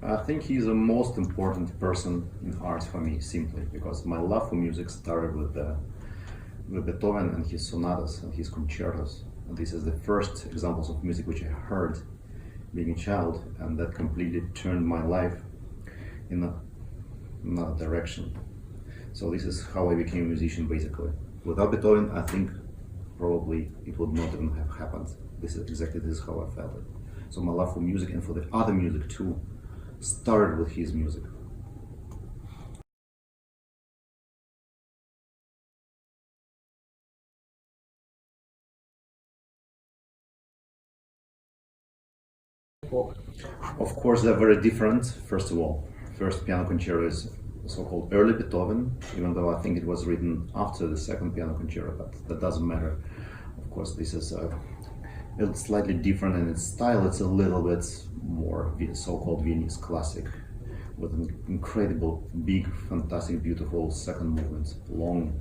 I think he's the most important person in art for me, simply because my love for music started with Beethoven and his sonatas and his concertos. And this is the first examples of music which I heard being a child, and that completely turned my life in another direction. So this is how I became a musician, basically. Without Beethoven, I think probably it would not even have happened. This is how I felt it. So my love for music and for the other music too started with his music. Of course, they're very different. First of all, first piano concerto is so-called early Beethoven, even though I think it was written after the second piano concerto, but that doesn't matter. Of course, this is it's slightly different in its style. It's a little bit more so-called Viennese classic, with an incredible, big, fantastic, beautiful second movement, long,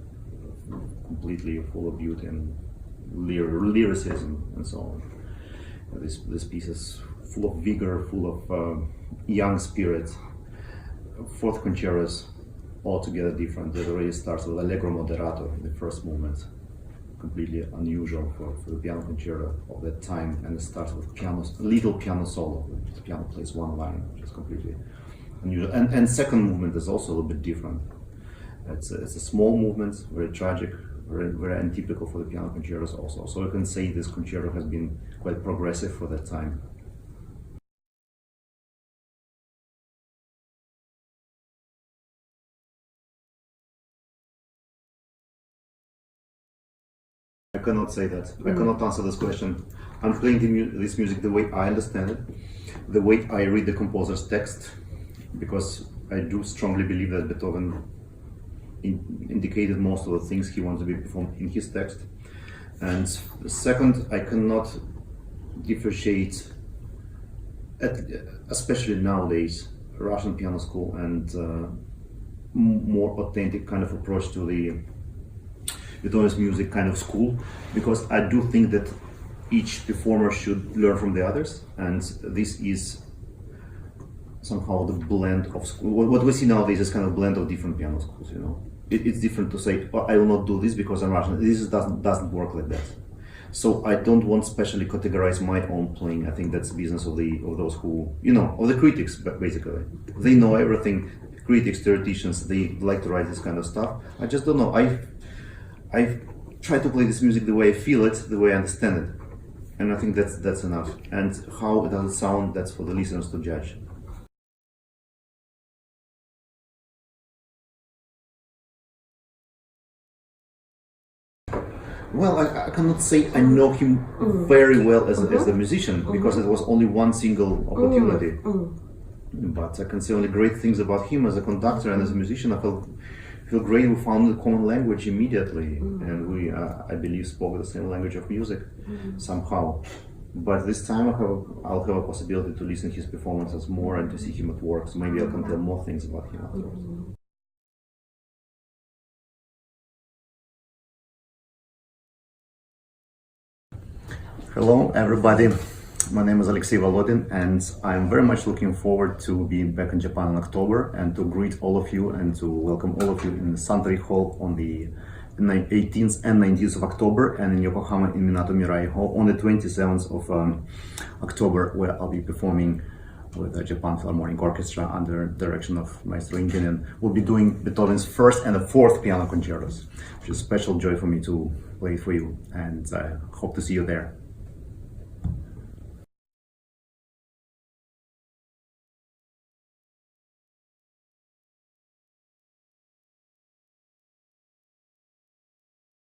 completely full of beauty and lyricism and so on. This piece is full of vigor, full of young spirit. Fourth concerto is altogether different. It already starts with Allegro moderato in the first movement, completely unusual for the piano concerto of that time, and it starts with little piano solo. The piano plays one line, which is completely unusual. And second movement is also a little bit different. It's a small movement, very tragic, very untypical for the piano concertos also. So you can say this concerto has been quite progressive for that time. I cannot say that. I cannot answer this question. I'm playing this music the way I understand it, the way I read the composer's text, because I do strongly believe that Beethoven indicated most of the things he wanted to be performed in his text. And second, I cannot differentiate, especially nowadays, Russian piano school and more authentic kind of approach to the Beethoven's music kind of school, because I do think that each performer should learn from the others, and this is somehow the blend of school. What we see nowadays is kind of blend of different piano schools, you know. It's different to say, oh, I will not do this because I'm Russian. This doesn't work like that. So I don't want specially categorize my own playing. I think that's the business of those who, you know, of the critics, but basically. They know everything. Critics, theoreticians, they like to write this kind of stuff. I just don't know. I try to play this music the way I feel it, the way I understand it. And I think that's enough. And how it does sound, that's for the listeners to judge. Well, I cannot say I know him very well as a musician, because it was only one single opportunity. But I can say only great things about him as a conductor and as a musician. I feel great. We found a common language immediately, and we, I believe, spoke the same language of music somehow. But this time I'll have a possibility to listen to his performances more and to see him at work, so maybe I can tell more things about him afterwards. Hello everybody, my name is Alexei Volodin, and I'm very much looking forward to being back in Japan in October and to greet all of you and to welcome all of you in the Saint Three Hall on the 18th and 19th of October, and in Yokohama in Minato Mirai Hall on the 27th of October, where I'll be performing with the Japan Philharmonic Orchestra under direction of Maestro Inkinen. We'll be doing Beethoven's first and the fourth piano concertos, which is a special joy for me to play for you, and I hope to see you there.